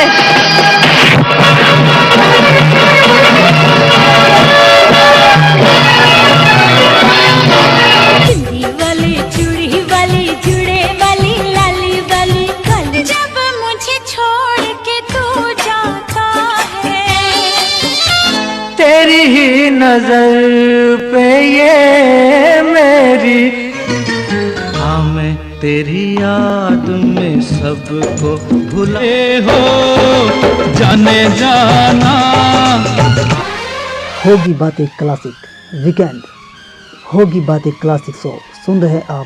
जाने। चुड़ी वाली चूड़ी वाली जुड़े वाली लाली वाली कल जब मुझे छोड़ के तू जाता है, तेरी ही नजर पे ये मेरी, हाँ मैं तेरी याद में सबको भुले हो जाने जाना। होगी बातें क्लासिक वीकेंड, होगी बातें क्लासिक शो सुन रहे आप,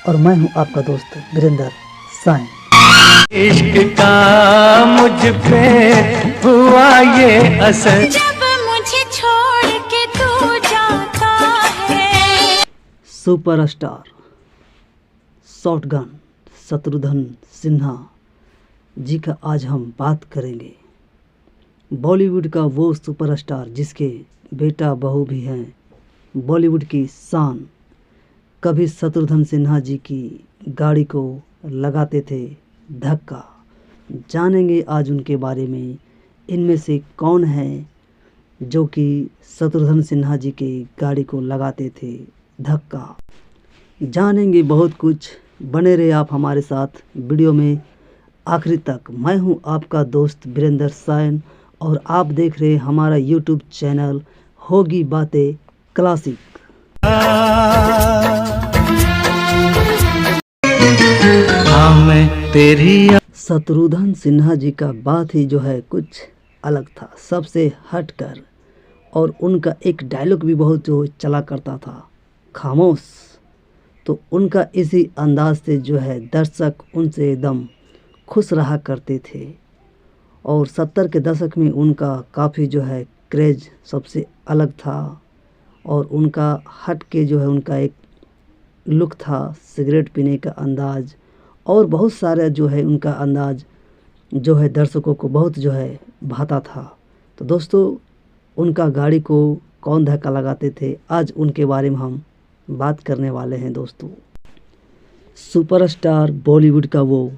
और मैं हूं आपका दोस्त वीरेंद्र साइन। इश्क का मुझ पे हुआ ये असर, जब मुझे छोड़ के तू जाता है। सुपरस्टार शॉटगन शत्रुघ्न सिन्हा जी का आज हम बात करेंगे। बॉलीवुड का वो सुपरस्टार जिसके बेटा बहू भी हैं, बॉलीवुड की शान। कभी शत्रुघ्न सिन्हा जी की गाड़ी को लगाते थे धक्का। जानेंगे आज उनके बारे में, इनमें से कौन है जो कि शत्रुघ्न सिन्हा जी की गाड़ी को लगाते थे धक्का। जानेंगे बहुत कुछ, बने रहे आप हमारे साथ वीडियो में आखिरी तक। मैं हूं आपका दोस्त वीरेंद्र साइन और आप देख रहे हैं हमारा यूट्यूब चैनल होगी बातें क्लासिक। हाँ मैं तेरी शत्रुघ्न सिन्हा जी का बात ही जो है कुछ अलग था, सबसे हटकर। और उनका एक डायलॉग भी बहुत जो चला करता था, खामोश। तो उनका इसी अंदाज से जो है दर्शक उनसे एकदम खुश रहा करते थे। और 70 के दशक में उनका काफ़ी जो है क्रेज सबसे अलग था। और उनका हट के जो है उनका एक लुक था, सिगरेट पीने का अंदाज, और बहुत सारे जो है उनका अंदाज जो है दर्शकों को बहुत जो है भाता था। तो दोस्तों, उनका गाड़ी को कौन धक्का लगाते थे, आज उनके बारे में हम बात करने वाले हैं दोस्तों। सुपरस्टार बॉलीवुड का वो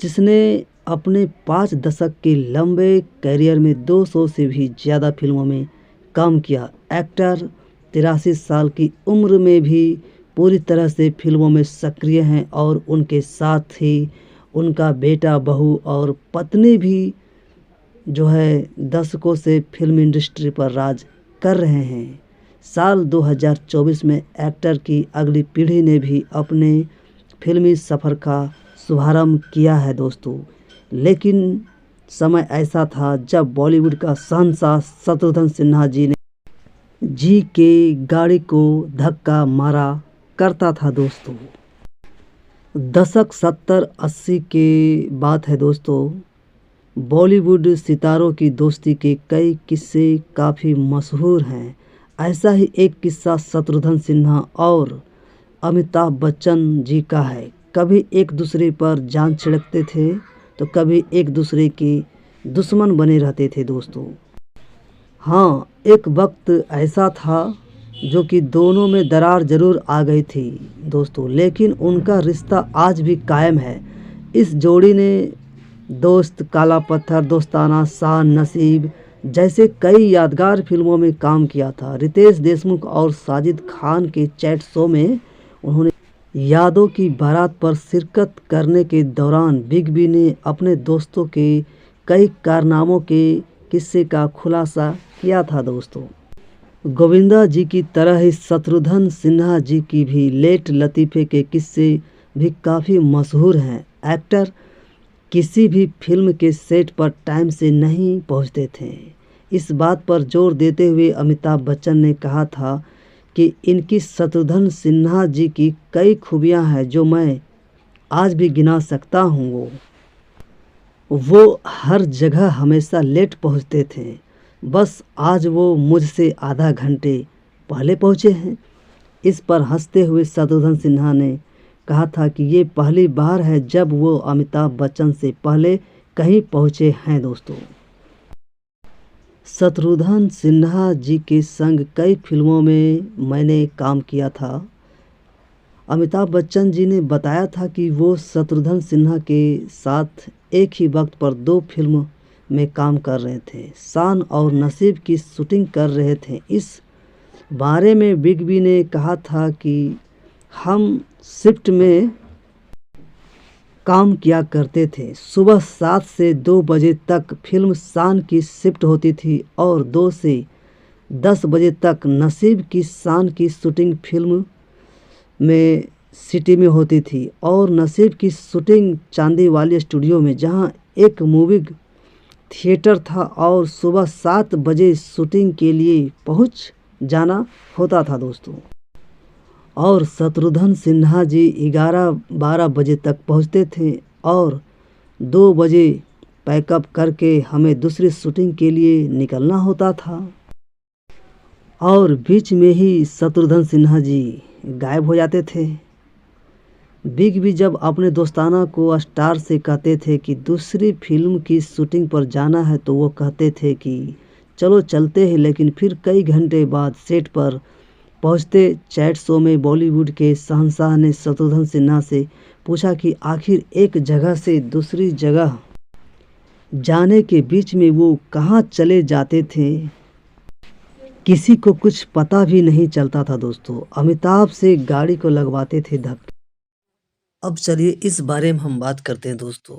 जिसने अपने 5 दशक के लंबे करियर में 200 से भी ज़्यादा फिल्मों में काम किया। एक्टर 83 साल की उम्र में भी पूरी तरह से फिल्मों में सक्रिय हैं, और उनके साथ ही उनका बेटा बहू और पत्नी भी जो है दशकों से फिल्म इंडस्ट्री पर राज कर रहे हैं। साल 2024 में एक्टर की अगली पीढ़ी ने भी अपने फिल्मी सफ़र का शुभारंभ किया है दोस्तों। लेकिन समय ऐसा था जब बॉलीवुड का शहंशाह शत्रुघ्न सिन्हा जी के गाड़ी को धक्का मारा करता था दोस्तों। दशक 70-80 के बात है दोस्तों। बॉलीवुड सितारों की दोस्ती के कई किस्से काफ़ी मशहूर हैं। ऐसा ही एक किस्सा शत्रुघ्न सिन्हा और अमिताभ बच्चन जी का है। कभी एक दूसरे पर जान छिड़कते थे तो कभी एक दूसरे के दुश्मन बने रहते थे दोस्तों। हाँ, एक वक्त ऐसा था जो कि दोनों में दरार ज़रूर आ गई थी दोस्तों, लेकिन उनका रिश्ता आज भी कायम है। इस जोड़ी ने दोस्त, काला पत्थर, दोस्ताना, शान नसीब जैसे कई यादगार फिल्मों में काम किया था। रितेश देशमुख और साजिद खान के चैट शो में उन्होंने यादों की बारात पर शिरकत करने के दौरान बिग बी ने अपने दोस्तों के कई कारनामों के किस्से का खुलासा किया था दोस्तों। गोविंदा जी की तरह ही शत्रुघ्न सिन्हा जी की भी लेट लतीफ़े के किस्से भी काफ़ी मशहूर हैं। एक्टर किसी भी फिल्म के सेट पर टाइम से नहीं पहुंचते थे। इस बात पर जोर देते हुए अमिताभ बच्चन ने कहा था कि इनकी शत्रुघ्न सिन्हा जी की कई खूबियां हैं जो मैं आज भी गिना सकता हूं। वो हर जगह हमेशा लेट पहुंचते थे, बस आज वो मुझसे आधा घंटे पहले पहुंचे हैं। इस पर हंसते हुए शत्रुघ्न सिन्हा ने कहा था कि ये पहली बार है जब वो अमिताभ बच्चन से पहले कहीं पहुंचे हैं दोस्तों। शत्रुघ्न सिन्हा जी के संग कई फिल्मों में मैंने काम किया था। अमिताभ बच्चन जी ने बताया था कि वो शत्रुघ्न सिन्हा के साथ एक ही वक्त पर 2 फिल्म में काम कर रहे थे। शान और नसीब की शूटिंग कर रहे थे। इस बारे में बिग बी ने कहा था कि हम शिफ्ट में काम किया करते थे। सुबह 7 से 2 बजे तक फिल्म शान की शिफ्ट होती थी और 2 से 10 बजे तक नसीब की शान की शूटिंग फिल्म में सिटी में होती थी और नसीब की शूटिंग चांदी वाली स्टूडियो में, जहां एक मूवी थिएटर था और सुबह 7 बजे शूटिंग के लिए पहुंच जाना होता था दोस्तों। और शत्रुघ्न सिन्हा जी 11-12 बजे तक पहुंचते थे और 2 बजे पैकअप करके हमें दूसरी शूटिंग के लिए निकलना होता था। और बीच में ही शत्रुघ्न सिन्हा जी गायब हो जाते थे। बिग बी जब अपने दोस्ताना को स्टार से कहते थे कि दूसरी फिल्म की शूटिंग पर जाना है तो वो कहते थे कि चलो चलते हैं, लेकिन फिर कई घंटे बाद सेट पर पहुंचते। चैट शो में बॉलीवुड के शहंशाह ने शत्रुघ्न सिन्हा से पूछा कि आखिर एक जगह से दूसरी जगह जाने के बीच में वो कहाँ चले जाते थे, किसी को कुछ पता भी नहीं चलता था दोस्तों। अमिताभ से गाड़ी को लगवाते थे धक्के। अब चलिए इस बारे में हम बात करते हैं दोस्तों।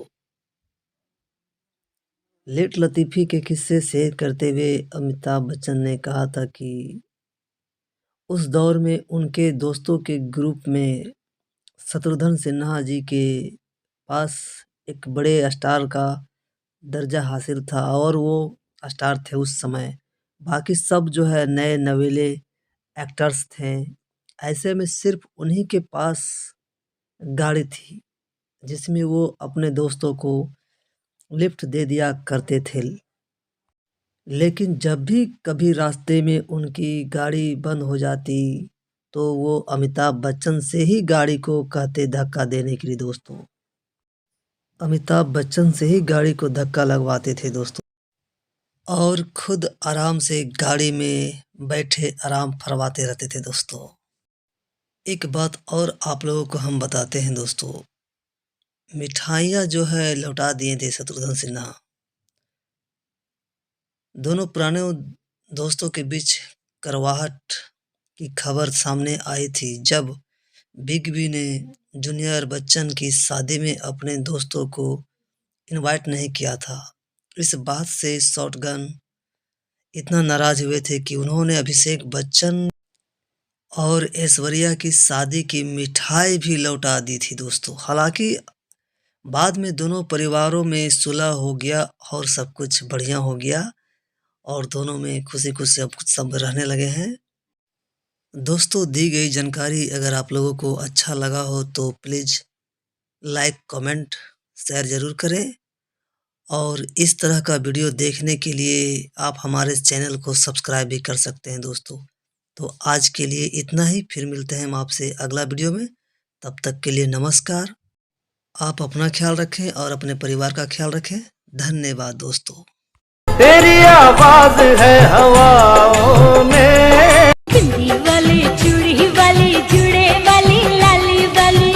लेट लतीफ़ी के किस्से शेयर करते हुए अमिताभ बच्चन ने कहा था कि उस दौर में उनके दोस्तों के ग्रुप में शत्रुघ्न सिन्हा जी के पास एक बड़े स्टार का दर्जा हासिल था और वो स्टार थे उस समय। बाकी सब जो है नए नवेले एक्टर्स थे। ऐसे में सिर्फ उन्हीं के पास गाड़ी थी जिसमें वो अपने दोस्तों को लिफ्ट दे दिया करते थे। लेकिन जब भी कभी रास्ते में उनकी गाड़ी बंद हो जाती तो वो अमिताभ बच्चन से ही गाड़ी को कहते धक्का देने के लिए दोस्तों। अमिताभ बच्चन से ही गाड़ी को धक्का लगवाते थे दोस्तों और खुद आराम से गाड़ी में बैठे आराम फरमाते रहते थे दोस्तों। एक बात और आप लोगों को हम बताते हैं दोस्तों, मिठाइयाँ जो है लौटा दिए थे शत्रुघ्न सिन्हा। दोनों पुराने दोस्तों के बीच करवाहट की खबर सामने आई थी जब बिग बी ने जूनियर बच्चन की शादी में अपने दोस्तों को इनवाइट नहीं किया था। इस बात से शॉटगन इतना नाराज हुए थे कि उन्होंने अभिषेक बच्चन और ऐश्वर्या की शादी की मिठाई भी लौटा दी थी दोस्तों। हालांकि बाद में दोनों परिवारों में सुलह हो गया और सब कुछ बढ़िया हो गया और दोनों में खुशी खुशी अब सब रहने लगे हैं। दोस्तों, दी गई जानकारी अगर आप लोगों को अच्छा लगा हो तो प्लीज़ लाइक, कमेंट, शेयर ज़रूर करें और इस तरह का वीडियो देखने के लिए आप हमारे चैनल को सब्सक्राइब भी कर सकते हैं दोस्तों। तो आज के लिए इतना ही, फिर मिलते हैं हम आपसे अगला वीडियो में। तब तक के लिए नमस्कार। आप अपना ख्याल रखें और अपने परिवार का ख्याल रखें। धन्यवाद दोस्तों। तेरी आवाज है हवाओं में। बिंदी वाली चूड़ी वाली जुड़ी